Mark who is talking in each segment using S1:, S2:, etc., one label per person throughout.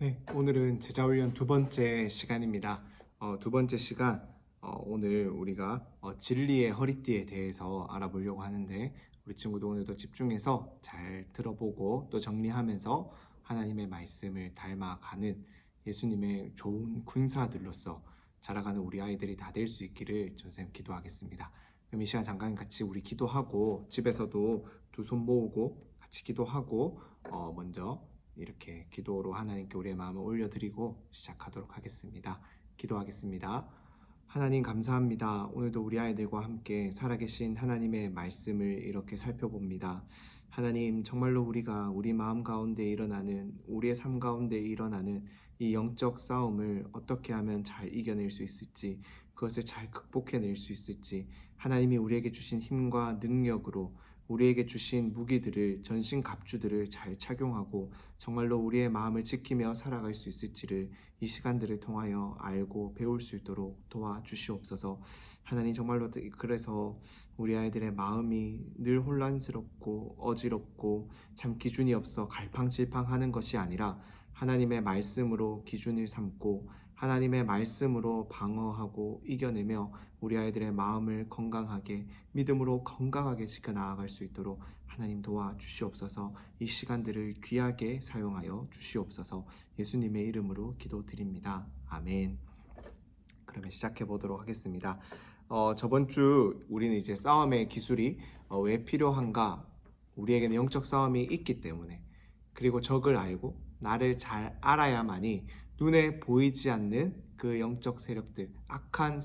S1: 네, 오늘은 제자훈련 두 번째 시간입니다. 두 번째 시간, 오늘 우리가 진리의 허리띠에 대해서 알아보려고 하는데 우리 친구도 오늘도 집중해서 잘 들어보고 또 정리하면서 하나님의 말씀을 닮아가는 예수님의 좋은 군사들로서 자라가는 우리 아이들이 다 될 수 있기를 선생님 기도하겠습니다. 그럼 이 시간 잠깐 같이 우리 기도하고 집에서도 두 손 모으고 같이 기도하고 먼저 이렇게 기도로 하나님께 우리의 마음을 올려드리고 시작하도록 하겠습니다. 기도하겠습니다. 하나님 감사합니다. 오늘도 우리 아이들과 함께 살아계신 하나님의 말씀을 이렇게 살펴봅니다. 하나님 정말로 우리가 우리 마음 가운데 일어나는 우리의 삶 가운데 일어나는 이 영적 싸움을 어떻게 하면 잘 이겨낼 수 있을지 그것을 잘 극복해낼 수 있을지 하나님이 우리에게 주신 힘과 능력으로 우리에게 주신 무기들을 전신갑주들을 잘 착용하고 정말로 우리의 마음을 지키며 살아갈 수 있을지를 이 시간들을 통하여 알고 배울 수 있도록 도와주시옵소서. 하나님 정말로 그래서 우리 아이들의 마음이 늘 혼란스럽고 어지럽고 참 기준이 없어 갈팡질팡하는 것이 아니라 하나님의 말씀으로 기준을 삼고 하나님의 말씀으로 방어하고 이겨내며 우리 아이들의 마음을 건강하게 믿음으로 건강하게 지켜나아갈 수 있도록 하나님 도와주시옵소서. 이 시간들을 귀하게 사용하여 주시옵소서. 예수님의 이름으로 기도드립니다. 아멘. 그러면 시작해 보도록 하겠습니다. 저번 주 우리는 이제 싸움의 기술이 왜 필요한가? 우리에게는 영적 싸움이 있기 때문에 그리고 적을 알고 나를 잘 알아야만이 눈에 보이지 않는 그 영적 세력들, 악한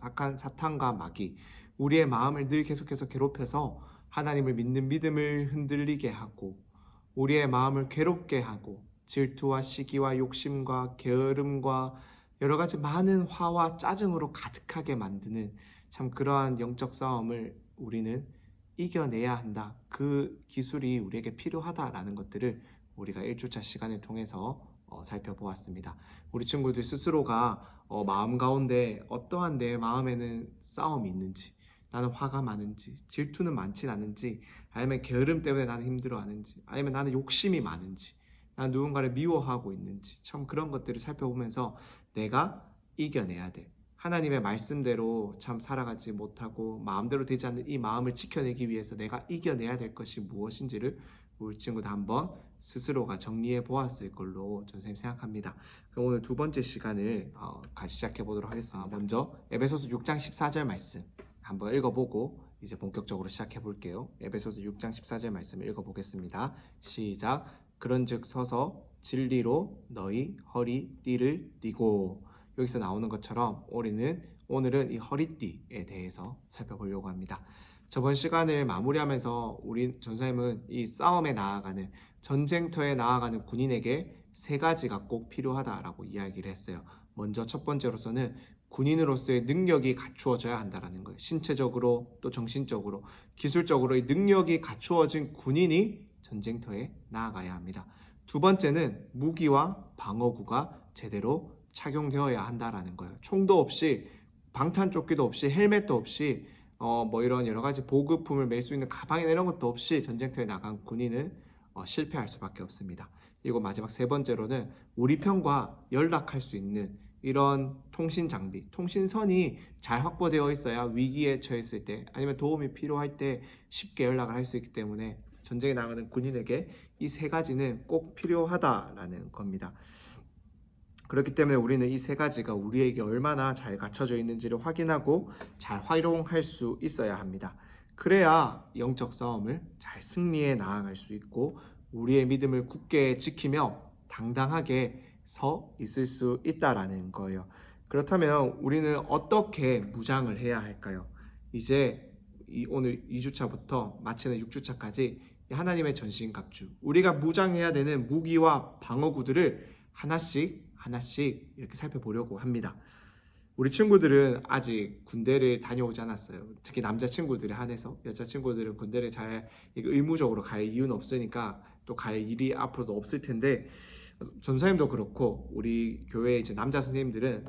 S1: 악한 사탄과 마귀, 우리의 마음을 늘 계속해서 괴롭혀서 하나님을 믿는 믿음을 흔들리게 하고 우리의 마음을 괴롭게 하고 질투와 시기와 욕심과 게으름과 여러 가지 많은 화와 짜증으로 가득하게 만드는 참 그러한 영적 싸움을 우리는 이겨내야 한다. 그 기술이 우리에게 필요하다라는 것들을 우리가 1주차 시간을 통해서 살펴보았습니다. 우리 친구들 스스로가 마음 가운데 어떠한 내 마음에는 싸움이 있는지, 나는 화가 많은지, 질투는 많진 않은지, 아니면 게으름 때문에 나는 힘들어하는지, 아니면 나는 욕심이 많은지, 나는 누군가를 미워하고 있는지, 참 그런 것들을 살펴보면서 내가 이겨내야 돼. 하나님의 말씀대로 참 살아가지 못하고 마음대로 되지 않는 이 마음을 지켜내기 위해서 내가 이겨내야 될 것이 무엇인지를 우리 친구도 한번 스스로가 정리해 보았을 걸로 선생님 생각합니다. 그럼 오늘 두 번째 시간을 같이 시작해 보도록 하겠습니다. 먼저 에베소서 6장 14절 말씀 한번 읽어보고 이제 본격적으로 시작해 볼게요. 에베소서 6장 14절 말씀을 읽어보겠습니다. 시작. 그런즉 서서 진리로 너희 허리띠를 띠고. 여기서 나오는 것처럼 오늘은 이 허리띠에 대해서 살펴보려고 합니다. 저번 시간을 마무리하면서 우리 전사님은 이 싸움에 나아가는 전쟁터에 나아가는 군인에게 세 가지가 꼭 필요하다라고 이야기를 했어요. 먼저 첫 번째로서는 군인으로서의 능력이 갖추어져야 한다라는 거예요. 신체적으로 또 정신적으로 기술적으로 이 능력이 갖추어진 군인이 전쟁터에 나아가야 합니다. 두 번째는 무기와 방어구가 제대로 착용되어야 한다라는 거예요. 총도 없이 방탄조끼도 없이 헬멧도 없이 이런 여러 가지 보급품을 멜 수 있는 가방이나 이런 것도 없이 전쟁터에 나간 군인은 실패할 수밖에 없습니다. 그리고 마지막 세 번째로는 우리 편과 연락할 수 있는 이런 통신 장비, 통신선이 잘 확보되어 있어야 위기에 처했을 때 아니면 도움이 필요할 때 쉽게 연락을 할 수 있기 때문에 전쟁에 나가는 군인에게 이 세 가지는 꼭 필요하다라는 겁니다. 그렇기 때문에 우리는 이 세 가지가 우리에게 얼마나 잘 갖춰져 있는지를 확인하고 잘 활용할 수 있어야 합니다. 그래야 영적 싸움을 잘 승리해 나아갈 수 있고 우리의 믿음을 굳게 지키며 당당하게 서 있을 수 있다라는 거예요. 그렇다면 우리는 어떻게 무장을 해야 할까요? 이제 오늘 2주차부터 마치는 6주차까지 하나님의 전신갑주, 우리가 무장해야 되는 무기와 방어구들을 하나씩 이렇게 살펴보려고 합니다. 우리 친구들은 아직 군대를 다녀오지 않았어요. 특히 남자친구들에 한해서 여자친구들은 군대를 잘 의무적으로 갈 이유는 없으니까 또 갈 일이 앞으로도 없을 텐데 전사님도 그렇고 우리 교회 이제 남자 선생님들은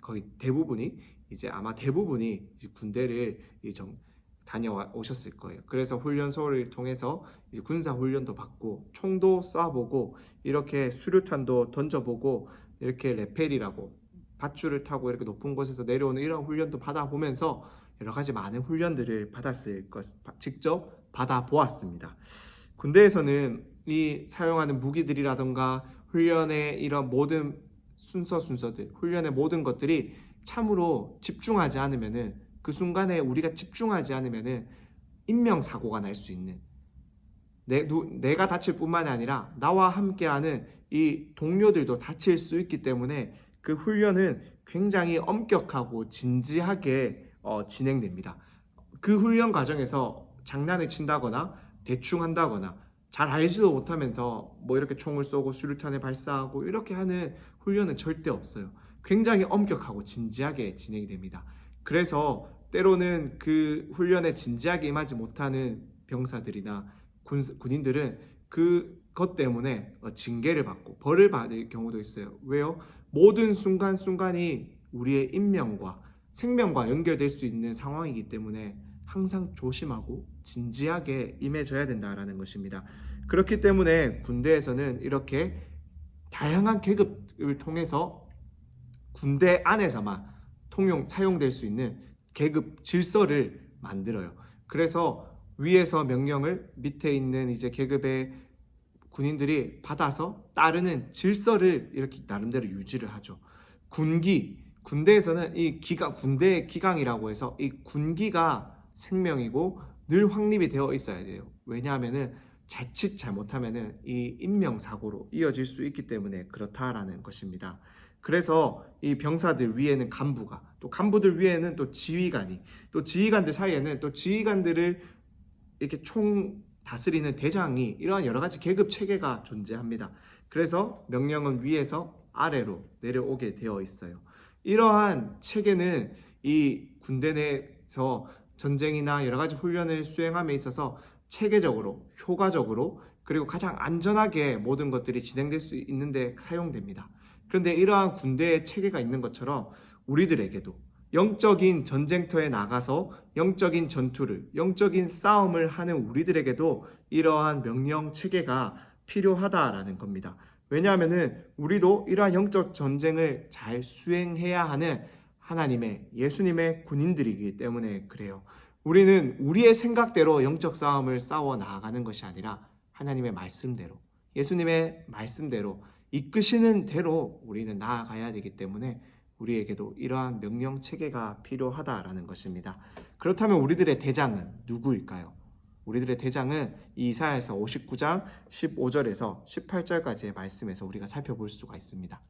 S1: 거의 대부분이 이제 군대를 다녀오셨을 거예요. 그래서 훈련소를 통해서 이제 군사 훈련도 받고 총도 쏴보고 이렇게 수류탄도 던져보고 이렇게 레펠이라고 밧줄을 타고 이렇게 높은 곳에서 내려오는 이런 훈련도 받아보면서 여러 가지 많은 훈련들을 받았을 것, 직접 받아보았습니다. 군대에서는 이 사용하는 무기들이라던가 훈련의 이런 모든 순서들, 훈련의 모든 것들이 참으로 집중하지 않으면은 그 순간에 우리가 집중하지 않으면은 인명사고가 날 수 있는 내가 다칠 뿐만 아니라 나와 함께하는 이 동료들도 다칠 수 있기 때문에 그 훈련은 굉장히 엄격하고 진지하게 진행됩니다. 그 훈련 과정에서 장난을 친다거나 대충 한다거나 잘 알지도 못하면서 뭐 이렇게 총을 쏘고 수류탄을 발사하고 이렇게 하는 훈련은 절대 없어요. 굉장히 엄격하고 진지하게 진행이 됩니다. 그래서 때로는 그 훈련에 진지하게 임하지 못하는 병사들이나 군인들은 그것 때문에 징계를 받고 벌을 받을 경우도 있어요. 왜요? 모든 순간순간이 우리의 인명과 생명과 연결될 수 있는 상황이기 때문에 항상 조심하고 진지하게 임해져야 된다라는 것입니다. 그렇기 때문에 군대에서는 이렇게 다양한 계급을 통해서 군대 안에서만 사용될 수 있는 계급 질서를 만들어요. 그래서 위에서 명령을 밑에 있는 이제 계급의 군인들이 받아서 따르는 질서를 이렇게 나름대로 유지를 하죠. 군대에서는 이 군대의 기강이라고 해서 이 군기가 생명이고 늘 확립이 되어 있어야 돼요. 왜냐하면은 자칫 잘못하면은 이 인명사고로 이어질 수 있기 때문에 그렇다라는 것입니다. 그래서 이 병사들 위에는 간부가, 또 간부들 위에는 또 지휘관이, 또 지휘관들 사이에는 또 지휘관들을 이렇게 총 다스리는 대장이, 이러한 여러 가지 계급 체계가 존재합니다. 그래서 명령은 위에서 아래로 내려오게 되어 있어요. 이러한 체계는 이 군대 내에서 전쟁이나 여러 가지 훈련을 수행함에 있어서 체계적으로, 효과적으로, 그리고 가장 안전하게 모든 것들이 진행될 수 있는데 사용됩니다. 그런데 이러한 군대의 체계가 있는 것처럼 우리들에게도 영적인 전쟁터에 나가서 영적인 전투를, 영적인 싸움을 하는 우리들에게도 이러한 명령 체계가 필요하다라는 겁니다. 왜냐하면은 우리도 이러한 영적 전쟁을 잘 수행해야 하는 하나님의, 예수님의 군인들이기 때문에 그래요. 우리는 우리의 생각대로 영적 싸움을 싸워 나아가는 것이 아니라 하나님의 말씀대로, 예수님의 말씀대로 이끄시는 대로 우리는 나아가야 되기 때문에 우리에게도 이러한 명령 체계가 필요하다라는 것입니다. 그렇다면 우리들의 대장은 누구일까요? 우리들의 대장은 이사야서 59장 15절에서 18절까지의 말씀에서 우리가 살펴볼 수가 있습니다.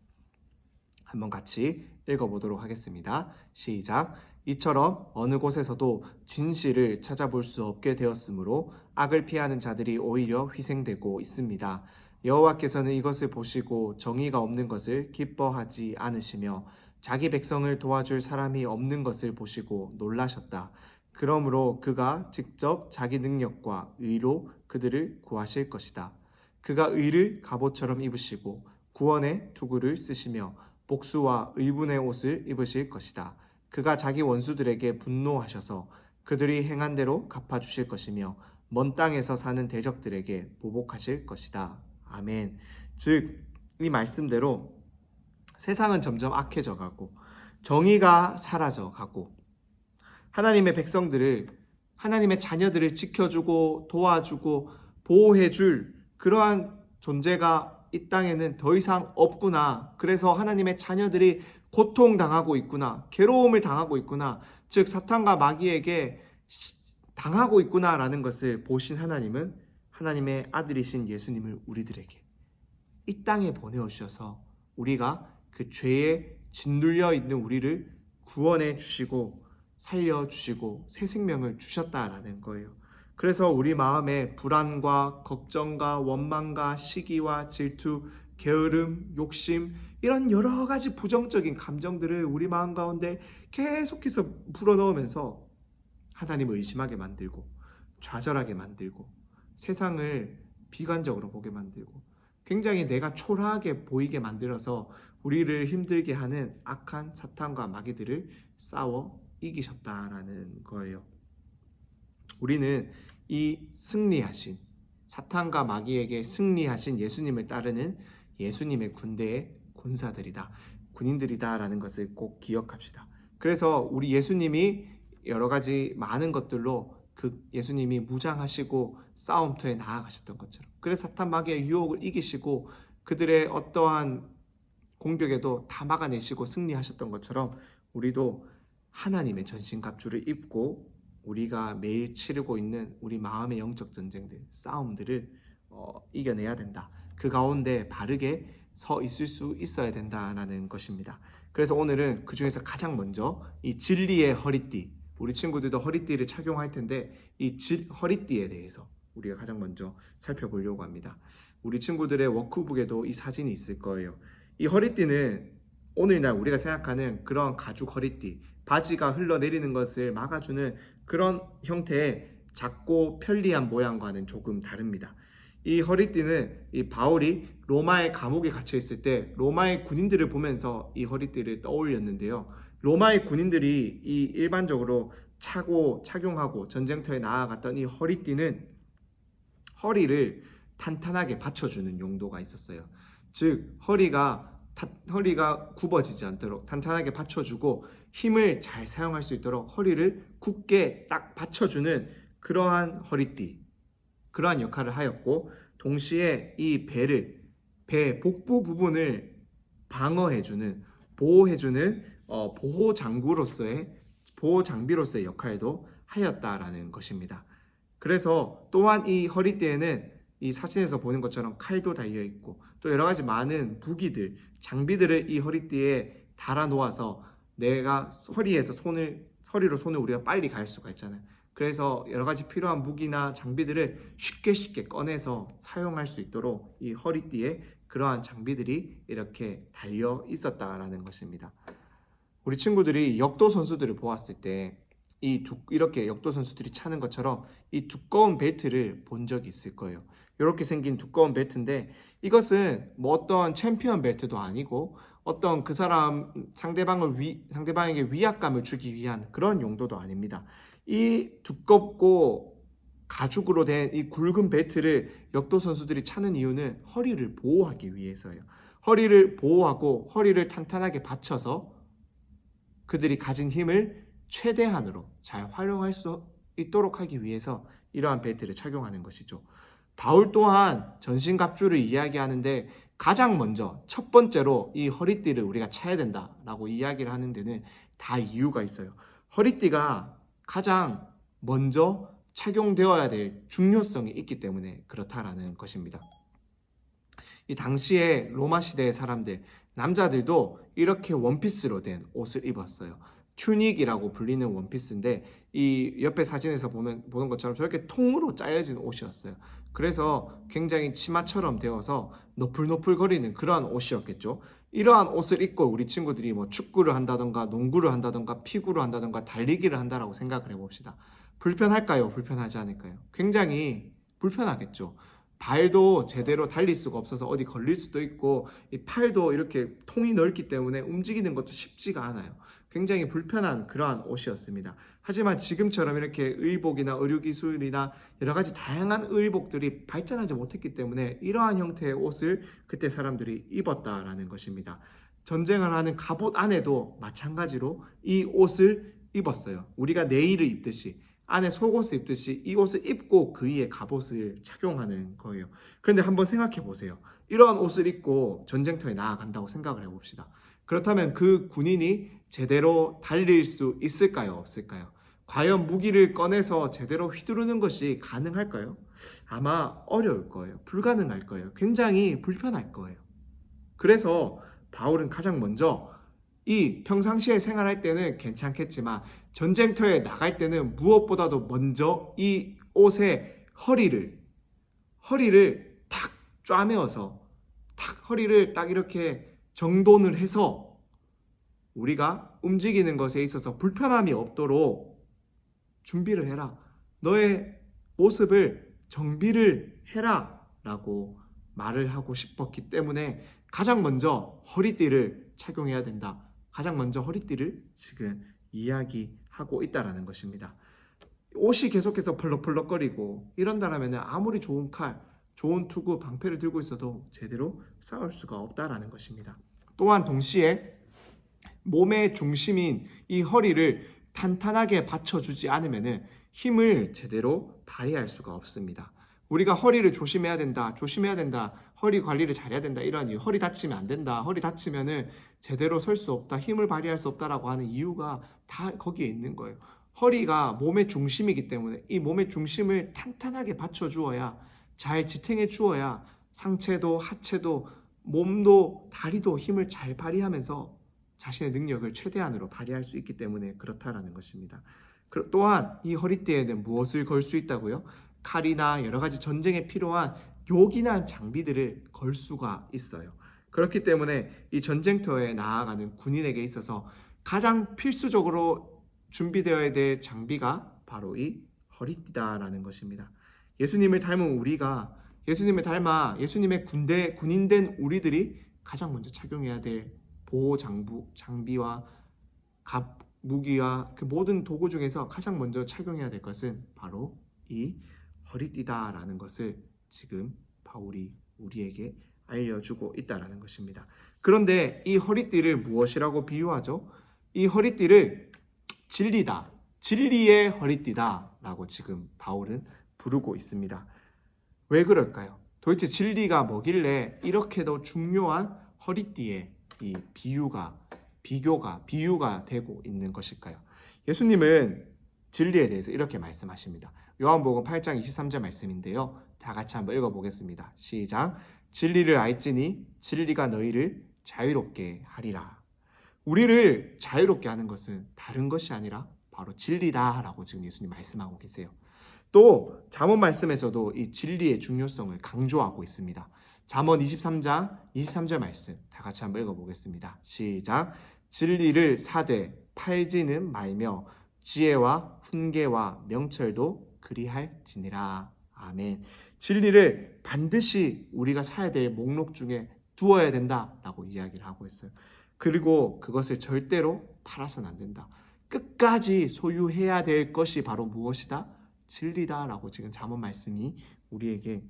S1: 한번 같이 읽어보도록 하겠습니다. 시작. 이처럼 어느 곳에서도 진실을 찾아볼 수 없게 되었으므로 악을 피하는 자들이 오히려 희생되고 있습니다. 여호와께서는 이것을 보시고 정의가 없는 것을 기뻐하지 않으시며 자기 백성을 도와줄 사람이 없는 것을 보시고 놀라셨다. 그러므로 그가 직접 자기 능력과 의로 그들을 구하실 것이다. 그가 의를 갑옷처럼 입으시고 구원의 투구를 쓰시며 복수와 의분의 옷을 입으실 것이다. 그가 자기 원수들에게 분노하셔서 그들이 행한 대로 갚아주실 것이며 먼 땅에서 사는 대적들에게 보복하실 것이다. 아멘. 즉, 이 말씀대로 세상은 점점 악해져 가고 정의가 사라져 가고 하나님의 백성들을, 하나님의 자녀들을 지켜주고 도와주고 보호해줄 그러한 존재가 이 땅에는 더 이상 없구나. 그래서 하나님의 자녀들이 고통당하고 있구나. 괴로움을 당하고 있구나. 즉 사탄과 마귀에게 당하고 있구나라는 것을 보신 하나님은 하나님의 아들이신 예수님을 우리들에게 이 땅에 보내오셔서 우리가 그 죄에 짓눌려 있는 우리를 구원해 주시고 살려주시고 새 생명을 주셨다라는 거예요. 그래서 우리 마음에 불안과 걱정과 원망과 시기와 질투, 게으름, 욕심 이런 여러 가지 부정적인 감정들을 우리 마음 가운데 계속해서 불어넣으면서 하나님을 의심하게 만들고 좌절하게 만들고 세상을 비관적으로 보게 만들고 굉장히 내가 초라하게 보이게 만들어서 우리를 힘들게 하는 악한 사탄과 마귀들을 싸워 이기셨다라는 거예요. 우리는 이 승리하신 사탄과 마귀에게 승리하신 예수님을 따르는 예수님의 군대의 군사들이다, 군인들이다라는 것을 꼭 기억합시다. 그래서 우리 예수님이 여러 가지 많은 것들로 그 예수님이 무장하시고 싸움터에 나아가셨던 것처럼, 그래서 사탄 마귀의 유혹을 이기시고 그들의 어떠한 공격에도 다 막아내시고 승리하셨던 것처럼 우리도 하나님의 전신갑주를 입고 우리가 매일 치르고 있는 우리 마음의 영적 전쟁들, 싸움들을 이겨내야 된다. 그 가운데 바르게 서 있을 수 있어야 된다라는 것입니다. 그래서 오늘은 그 중에서 가장 먼저 이 진리의 허리띠, 우리 친구들도 허리띠를 착용할 텐데 이 허리띠에 대해서 우리가 가장 먼저 살펴보려고 합니다. 우리 친구들의 워크북에도 이 사진이 있을 거예요. 이 허리띠는 오늘날 우리가 생각하는 그런 가죽 허리띠, 바지가 흘러내리는 것을 막아주는 그런 형태의 작고 편리한 모양과는 조금 다릅니다. 이 허리띠는 이 바울이 로마의 감옥에 갇혀 있을 때 로마의 군인들을 보면서 이 허리띠를 떠올렸는데요. 로마의 군인들이 이 일반적으로 차고 착용하고 전쟁터에 나아갔던 이 허리띠는 허리를 탄탄하게 받쳐주는 용도가 있었어요. 즉 허리가 굽어지지 않도록 탄탄하게 받쳐주고 힘을 잘 사용할 수 있도록 허리를 굳게 딱 받쳐주는 그러한 허리띠, 그러한 역할을 하였고, 동시에 이 배 복부 부분을 방어해주는, 보호해주는 보호 장비로서의 역할도 하였다라는 것입니다. 그래서 또한 이 허리띠에는 이 사진에서 보는 것처럼 칼도 달려 있고 또 여러 가지 많은 무기들, 장비들을 이 허리띠에 달아 놓아서 내가 허리로 손을 우리가 빨리 갈 수가 있잖아요. 그래서 여러 가지 필요한 무기나 장비들을 쉽게 꺼내서 사용할 수 있도록 이 허리띠에 그러한 장비들이 이렇게 달려 있었다라는 것입니다. 우리 친구들이 역도 선수들을 보았을 때 이렇게 역도 선수들이 차는 것처럼 이 두꺼운 벨트를 본 적이 있을 거예요. 이렇게 생긴 두꺼운 벨트인데 이것은 뭐 어떤 챔피언 벨트도 아니고 어떤 그 사람 상대방에게 위압감을 주기 위한 그런 용도도 아닙니다. 이 두껍고 가죽으로 된 이 굵은 벨트를 역도 선수들이 차는 이유는 허리를 보호하기 위해서예요. 허리를 보호하고 허리를 탄탄하게 받쳐서 그들이 가진 힘을 최대한으로 잘 활용할 수 있도록 하기 위해서 이러한 벨트를 착용하는 것이죠. 바울 또한 전신갑주를 이야기하는데 가장 먼저 첫 번째로 이 허리띠를 우리가 차야 된다라고 이야기를 하는 데는 다 이유가 있어요. 허리띠가 가장 먼저 착용되어야 될 중요성이 있기 때문에 그렇다라는 것입니다. 이 당시에 로마 시대의 사람들, 남자들도 이렇게 원피스로 된 옷을 입었어요. 튜닉이라고 불리는 원피스인데 이 옆에 사진에서 보는 것처럼 저렇게 통으로 짜여진 옷이었어요. 그래서 굉장히 치마처럼 되어서 너풀너풀거리는 그러한 옷이었겠죠. 이러한 옷을 입고 우리 친구들이 뭐 축구를 한다던가 농구를 한다던가 피구를 한다던가 달리기를 한다라고 생각을 해봅시다. 불편할까요? 불편하지 않을까요? 굉장히 불편하겠죠. 발도 제대로 달릴 수가 없어서 어디 걸릴 수도 있고 이 팔도 이렇게 통이 넓기 때문에 움직이는 것도 쉽지가 않아요. 굉장히 불편한 그러한 옷이었습니다. 하지만 지금처럼 이렇게 의복이나 의료기술이나 여러 가지 다양한 의복들이 발전하지 못했기 때문에 이러한 형태의 옷을 그때 사람들이 입었다라는 것입니다. 전쟁을 하는 갑옷 안에도 마찬가지로 이 옷을 입었어요. 우리가 내의를 입듯이 안에 속옷을 입듯이 이 옷을 입고 그 위에 갑옷을 착용하는 거예요. 그런데 한번 생각해 보세요. 이러한 옷을 입고 전쟁터에 나아간다고 생각을 해봅시다. 그렇다면 그 군인이 제대로 달릴 수 있을까요? 없을까요? 과연 무기를 꺼내서 제대로 휘두르는 것이 가능할까요? 아마 어려울 거예요. 불가능할 거예요. 굉장히 불편할 거예요. 그래서 바울은 가장 먼저 이 평상시에 생활할 때는 괜찮겠지만 전쟁터에 나갈 때는 무엇보다도 먼저 이 옷의 허리를 탁 쪼매어서 허리를 딱 이렇게 정돈을 해서 우리가 움직이는 것에 있어서 불편함이 없도록 준비를 해라. 너의 모습을 정비를 해라 라고 말을 하고 싶었기 때문에 가장 먼저 허리띠를 착용해야 된다. 가장 먼저 허리띠를 지금 이야기하고 있다라는 것입니다. 옷이 계속해서 펄럭펄럭거리고 이런다라면 아무리 좋은 칼, 좋은 투구, 방패를 들고 있어도 제대로 싸울 수가 없다라는 것입니다. 또한 동시에 몸의 중심인 이 허리를 탄탄하게 받쳐주지 않으면 힘을 제대로 발휘할 수가 없습니다. 우리가 허리를 조심해야 된다, 허리 관리를 잘해야 된다, 이런 이유, 허리 다치면 안 된다, 허리 다치면은 제대로 설 수 없다, 힘을 발휘할 수 없다라고 하는 이유가 다 거기에 있는 거예요. 허리가 몸의 중심이기 때문에 이 몸의 중심을 탄탄하게 받쳐주어야, 잘 지탱해 주어야 상체도 하체도 몸도 다리도 힘을 잘 발휘하면서 자신의 능력을 최대한으로 발휘할 수 있기 때문에 그렇다라는 것입니다. 또한 이 허리띠에는 무엇을 걸 수 있다고요? 칼이나 여러 가지 전쟁에 필요한 요긴한 장비들을 걸 수가 있어요. 그렇기 때문에 이 전쟁터에 나아가는 군인에게 있어서 가장 필수적으로 준비되어야 될 장비가 바로 이 허리띠다라는 것입니다. 예수님을 닮은 우리가, 예수님을 닮아 예수님의 군인된 우리들이 가장 먼저 착용해야 될 보호 장비와 무기와 그 모든 도구 중에서 가장 먼저 착용해야 될 것은 바로 이 허리띠다라는 것을 지금 바울이 우리에게 알려주고 있다라는 것입니다. 그런데 이 허리띠를 무엇이라고 비유하죠? 이 허리띠를 진리다, 진리의 허리띠다라고 지금 바울은 부르고 있습니다. 왜 그럴까요? 도대체 진리가 뭐길래 이렇게도 중요한 허리띠에 이 비유가 되고 있는 것일까요? 예수님은 진리에 대해서 이렇게 말씀하십니다. 요한복음 8장 23절 말씀인데요. 다 같이 한번 읽어보겠습니다. 시작. 진리를 알지니 진리가 너희를 자유롭게 하리라. 우리를 자유롭게 하는 것은 다른 것이 아니라 바로 진리다라고 지금 예수님 말씀하고 계세요. 또 잠언 말씀에서도 이 진리의 중요성을 강조하고 있습니다. 잠언 23장 23절 말씀 다 같이 한번 읽어보겠습니다. 시작. 진리를 사되 팔지는 말며 지혜와 훈계와 명철도 그리할지니라. 아멘. 진리를 반드시 우리가 사야 될 목록 중에 두어야 된다라고 이야기를 하고 있어요. 그리고 그것을 절대로 팔아서는 안 된다. 끝까지 소유해야 될 것이 바로 무엇이다? 진리다라고 지금 잠언 말씀이 우리에게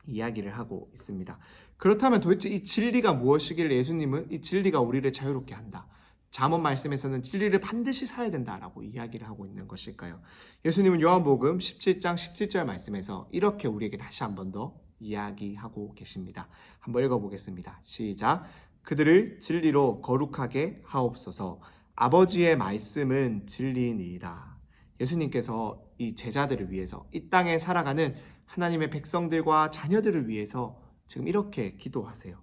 S1: 이야기를 하고 있습니다. 그렇다면 도대체 이 진리가 무엇이길래 예수님은 이 진리가 우리를 자유롭게 한다, 잠언 말씀에서는 진리를 반드시 사야 된다라고 이야기를 하고 있는 것일까요? 예수님은 요한복음 17장 17절 말씀에서 이렇게 우리에게 다시 한 번 더 이야기하고 계십니다. 한번 읽어보겠습니다. 시작. 그들을 진리로 거룩하게 하옵소서. 아버지의 말씀은 진리니이다. 예수님께서 이 제자들을 위해서, 이 땅에 살아가는 하나님의 백성들과 자녀들을 위해서 지금 이렇게 기도하세요.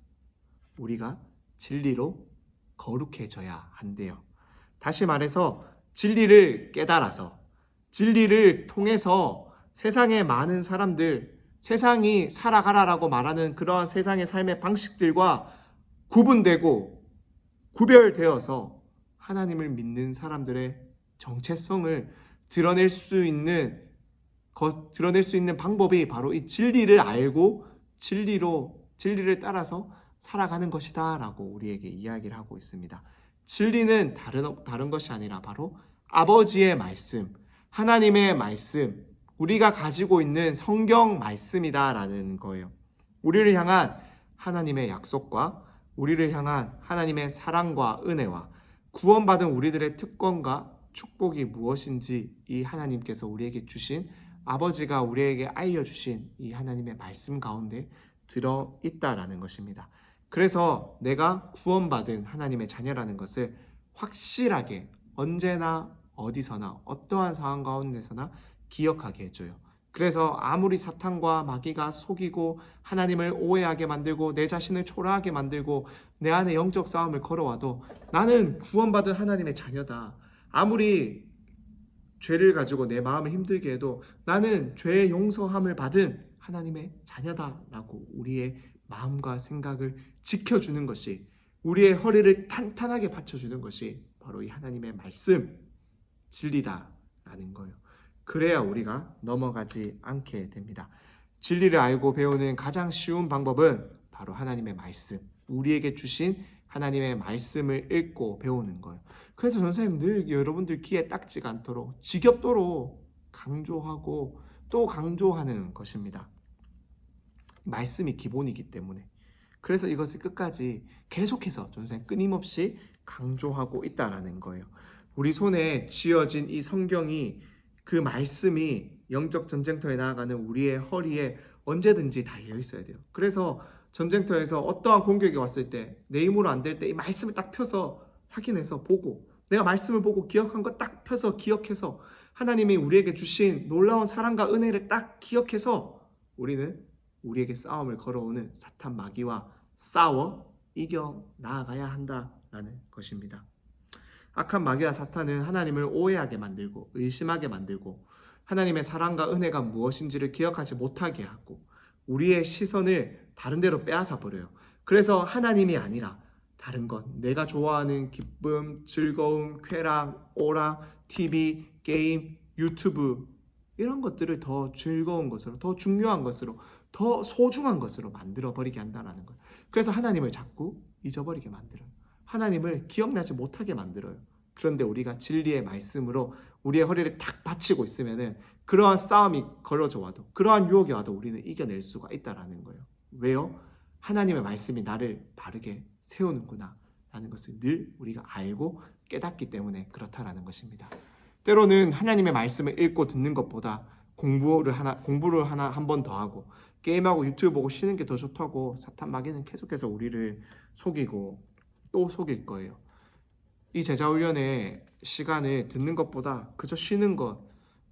S1: 우리가 진리로 거룩해져야 한대요. 다시 말해서 진리를 깨달아서, 진리를 통해서 세상의 많은 사람들, 세상이 살아가라라고 말하는 그러한 세상의 삶의 방식들과 구분되고 구별되어서 하나님을 믿는 사람들의 정체성을 드러낼 수 있는 방법이 바로 이 진리를 알고 진리를 따라서 살아가는 것이다 라고 우리에게 이야기를 하고 있습니다. 진리는 다른 것이 아니라 바로 아버지의 말씀, 하나님의 말씀, 우리가 가지고 있는 성경 말씀이다 라는 거예요. 우리를 향한 하나님의 약속과 우리를 향한 하나님의 사랑과 은혜와 구원받은 우리들의 특권과 축복이 무엇인지 이 하나님께서 우리에게 주신, 아버지가 우리에게 알려주신 이 하나님의 말씀 가운데 들어있다라는 것입니다. 그래서 내가 구원받은 하나님의 자녀라는 것을 확실하게 언제나 어디서나 어떠한 상황 가운데서나 기억하게 해줘요. 그래서 아무리 사탄과 마귀가 속이고 하나님을 오해하게 만들고 내 자신을 초라하게 만들고 내 안에 영적 싸움을 걸어와도 나는 구원받은 하나님의 자녀다. 아무리 죄를 가지고 내 마음을 힘들게 해도 나는 죄의 용서함을 받은 하나님의 자녀다라고 우리의 마음과 생각을 지켜주는 것이, 우리의 허리를 탄탄하게 받쳐주는 것이 바로 이 하나님의 말씀, 진리다라는 거예요. 그래야 우리가 넘어가지 않게 됩니다. 진리를 알고 배우는 가장 쉬운 방법은 바로 하나님의 말씀, 우리에게 주신 하나님의 말씀을 읽고 배우는 거예요. 그래서 전사님 늘 여러분들 귀에 딱지가 않도록 지겹도록 강조하고 또 강조하는 것입니다. 말씀이 기본이기 때문에. 그래서 이것을 끝까지 계속해서 전생 끊임없이 강조하고 있다라는 거예요. 우리 손에 쥐어진 이 성경이, 그 말씀이 영적 전쟁터에 나아가는 우리의 허리에 언제든지 달려 있어야 돼요. 그래서 전쟁터에서 어떠한 공격이 왔을 때, 내 힘으로 안 될 때 이 말씀을 딱 펴서 확인해서 보고, 내가 말씀을 보고 기억한 거 딱 펴서 기억해서, 하나님이 우리에게 주신 놀라운 사랑과 은혜를 딱 기억해서 우리는 우리에게 싸움을 걸어오는 사탄 마귀와 싸워 이겨 나아가야 한다라는 것입니다. 악한 마귀와 사탄은 하나님을 오해하게 만들고 의심하게 만들고 하나님의 사랑과 은혜가 무엇인지를 기억하지 못하게 하고 우리의 시선을 다른 데로 빼앗아 버려요. 그래서 하나님이 아니라 다른 것, 내가 좋아하는 기쁨, 즐거움, 쾌락, 오락, TV, 게임, 유튜브, 이런 것들을 더 즐거운 것으로, 더 중요한 것으로, 더 소중한 것으로 만들어버리게 한다는 거예요. 그래서 하나님을 자꾸 잊어버리게 만들어요. 하나님을 기억나지 못하게 만들어요. 그런데 우리가 진리의 말씀으로 우리의 허리를 탁 받치고 있으면은 그러한 싸움이 걸어져 와도, 그러한 유혹이 와도 우리는 이겨낼 수가 있다라는 거예요. 왜요? 하나님의 말씀이 나를 바르게 세우는구나 라는 것을 늘 우리가 알고 깨닫기 때문에 그렇다라는 것입니다. 때로는 하나님의 말씀을 읽고 듣는 것보다 공부를 한 번 더 하고 게임하고 유튜브 보고 쉬는 게 더 좋다고 사탄 마귀는 계속해서 우리를 속이고 또 속일 거예요. 이 제자훈련의 시간을 듣는 것보다 그저 쉬는 것,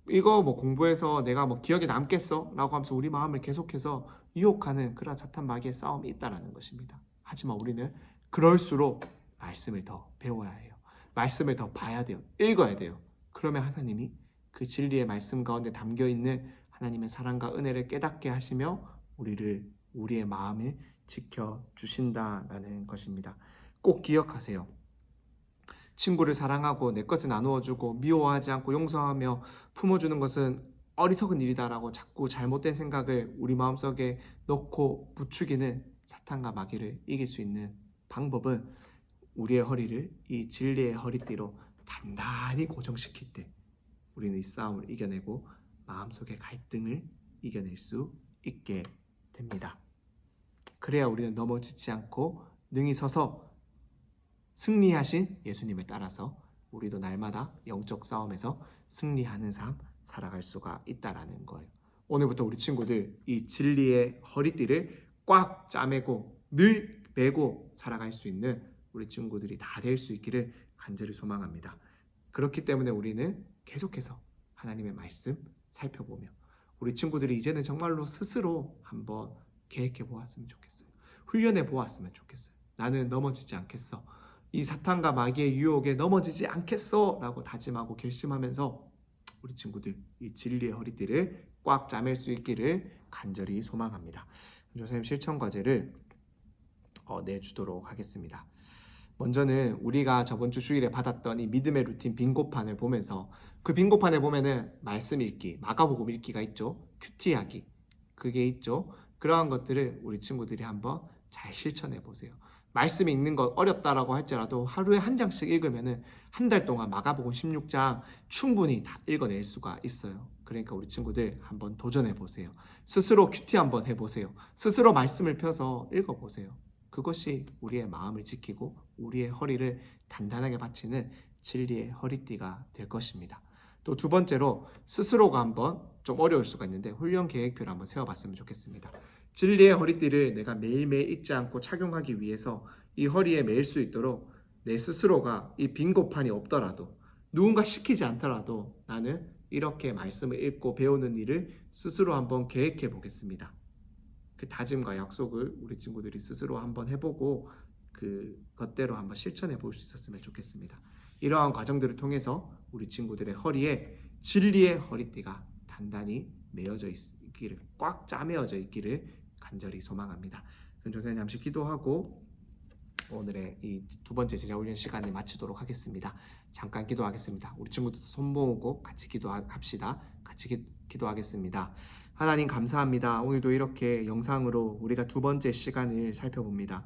S1: 이거 뭐 공부해서 내가 뭐 기억에 남겠어? 라고 하면서 우리 마음을 계속해서 유혹하는 그런 사탄 마귀의 싸움이 있다는 것입니다. 하지만 우리는 그럴수록 말씀을 더 배워야 해요. 말씀을 더 봐야 돼요. 읽어야 돼요. 그러면 하나님이 그 진리의 말씀 가운데 담겨있는 하나님의 사랑과 은혜를 깨닫게 하시며 우리의 마음을 지켜주신다라는 것입니다. 꼭 기억하세요. 친구를 사랑하고 내 것을 나누어주고 미워하지 않고 용서하며 품어주는 것은 어리석은 일이다라고 자꾸 잘못된 생각을 우리 마음속에 넣고 부추기는 사탄과 마귀를 이길 수 있는 방법은 우리의 허리를 이 진리의 허리띠로 단단히 고정시킬 때 우리는 이 싸움을 이겨내고 마음속의 갈등을 이겨낼 수 있게 됩니다. 그래야 우리는 넘어지지 않고 능히 서서 승리하신 예수님을 따라서 우리도 날마다 영적 싸움에서 승리하는 삶 살아갈 수가 있다라는 거예요. 오늘부터 우리 친구들 이 진리의 허리띠를 꽉 짜매고 늘 매고 살아갈 수 있는 우리 친구들이 다 될 수 있기를 간절히 소망합니다. 그렇기 때문에 우리는 계속해서 하나님의 말씀 살펴보며 우리 친구들이 이제는 정말로 스스로 한번 계획해 보았으면 좋겠어요. 훈련해 보았으면 좋겠어요. 나는 넘어지지 않겠어. 이 사탄과 마귀의 유혹에 넘어지지 않겠어 라고 다짐하고 결심하면서 우리 친구들 이 진리의 허리띠를 꽉 짜맬 수 있기를 간절히 소망합니다. 선생님 실천 과제를 내주도록 하겠습니다. 먼저는 우리가 저번 주 주일에 받았던 이 믿음의 루틴 빙고판을 보면서 그 빙고판에 보면은 말씀 읽기, 마가복음 읽기가 있죠. 큐티하기 그게 있죠. 그러한 것들을 우리 친구들이 한번 잘 실천해 보세요. 말씀 읽는 것 어렵다라고 할지라도 하루에 한 장씩 읽으면은 한 달 동안 마가복음 16장 충분히 다 읽어낼 수가 있어요. 그러니까 우리 친구들 한번 도전해 보세요. 스스로 큐티 한번 해보세요. 스스로 말씀을 펴서 읽어보세요. 그것이 우리의 마음을 지키고 우리의 허리를 단단하게 받치는 진리의 허리띠가 될 것입니다. 또 두 번째로 스스로가 한번 좀 어려울 수가 있는데 훈련 계획표를 한번 세워봤으면 좋겠습니다. 진리의 허리띠를 내가 매일매일 잊지 않고 착용하기 위해서 이 허리에 매일 수 있도록 내 스스로가 이 빙고판이 없더라도 누군가 시키지 않더라도 나는 이렇게 말씀을 읽고 배우는 일을 스스로 한번 계획해 보겠습니다. 그 다짐과 약속을 우리 친구들이 스스로 한번 해보고 그것대로 한번 실천해 볼 수 있었으면 좋겠습니다. 이러한 과정들을 통해서 우리 친구들의 허리에 진리의 허리띠가 단단히 매어져 있기를, 꽉 짜매어져 있기를 간절히 소망합니다. 그럼 선생님 잠시 기도하고 오늘의 이 두 번째 제자훈련 시간을 마치도록 하겠습니다. 잠깐 기도하겠습니다. 우리 친구들도 손 모으고 같이 기도합시다. 같이 기도하겠습니다. 하나님 감사합니다. 오늘도 이렇게 영상으로 우리가 두 번째 시간을 살펴봅니다.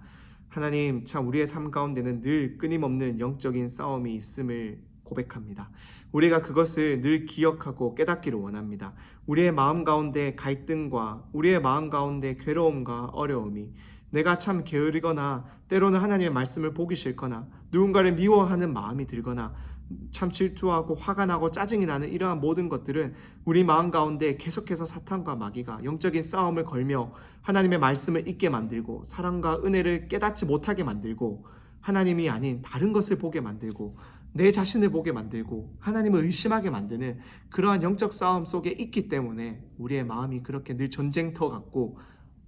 S1: 하나님 참 우리의 삶 가운데는 늘 끊임없는 영적인 싸움이 있음을 고백합니다. 우리가 그것을 늘 기억하고 깨닫기를 원합니다. 우리의 마음 가운데 갈등과 우리의 마음 가운데 괴로움과 어려움이 내가 참 게으르거나 때로는 하나님의 말씀을 보기 싫거나 누군가를 미워하는 마음이 들거나 참 질투하고 화가 나고 짜증이 나는 이러한 모든 것들은 우리 마음 가운데 계속해서 사탄과 마귀가 영적인 싸움을 걸며 하나님의 말씀을 잊게 만들고 사랑과 은혜를 깨닫지 못하게 만들고 하나님이 아닌 다른 것을 보게 만들고 내 자신을 보게 만들고 하나님을 의심하게 만드는 그러한 영적 싸움 속에 있기 때문에 우리의 마음이 그렇게 늘 전쟁터 같고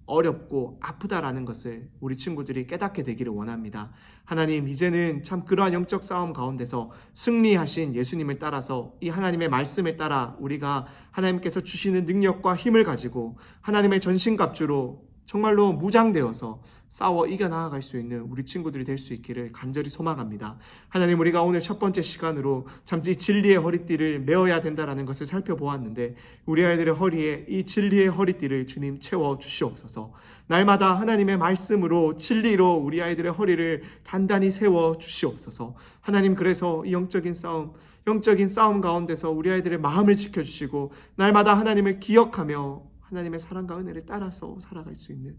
S1: 어렵고 아프다라는 것을 우리 친구들이 깨닫게 되기를 원합니다. 하나님, 이제는 참 그러한 영적 싸움 가운데서 승리하신 예수님을 따라서 이 하나님의 말씀을 따라 우리가 하나님께서 주시는 능력과 힘을 가지고 하나님의 전신갑주로 정말로 무장되어서 싸워 이겨나갈 수 있는 우리 친구들이 될 수 있기를 간절히 소망합니다. 하나님, 우리가 오늘 첫 번째 시간으로 참 이 진리의 허리띠를 메어야 된다는 것을 살펴보았는데 우리 아이들의 허리에 이 진리의 허리띠를 주님 채워 주시옵소서. 날마다 하나님의 말씀으로 진리로 우리 아이들의 허리를 단단히 세워 주시옵소서. 하나님, 그래서 이 영적인 싸움 가운데서 우리 아이들의 마음을 지켜주시고 날마다 하나님을 기억하며 하나님의 사랑과 은혜를 따라서 살아갈 수 있는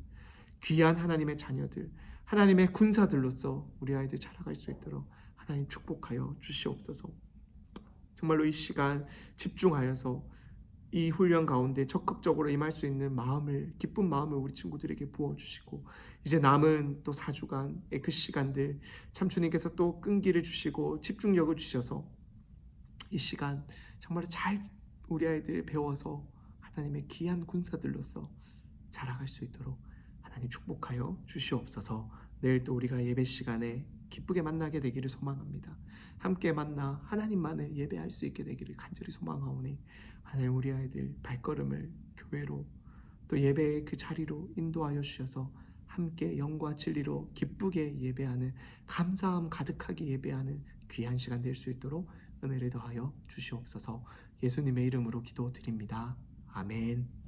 S1: 귀한 하나님의 자녀들, 하나님의 군사들로서 우리 아이들 자라갈 수 있도록 하나님 축복하여 주시옵소서. 정말로 이 시간 집중하여서 이 훈련 가운데 적극적으로 임할 수 있는 마음을, 기쁜 마음을 우리 친구들에게 부어주시고 이제 남은 또 4주간의 그 시간들 참 주님께서 또 끈기를 주시고 집중력을 주셔서 이 시간 정말로 잘 우리 아이들 배워서 하나님의 귀한 군사들로서 자라갈 수 있도록 하나님 축복하여 주시옵소서. 내일 또 우리가 예배 시간에 기쁘게 만나게 되기를 소망합니다. 함께 만나 하나님만을 예배할 수 있게 되기를 간절히 소망하오니 하나님, 우리 아이들 발걸음을 교회로 또 예배의 그 자리로 인도하여 주셔서 함께 영과 진리로 기쁘게 예배하는, 감사함 가득하게 예배하는 귀한 시간 될 수 있도록 은혜를 더하여 주시옵소서. 예수님의 이름으로 기도드립니다. 아멘.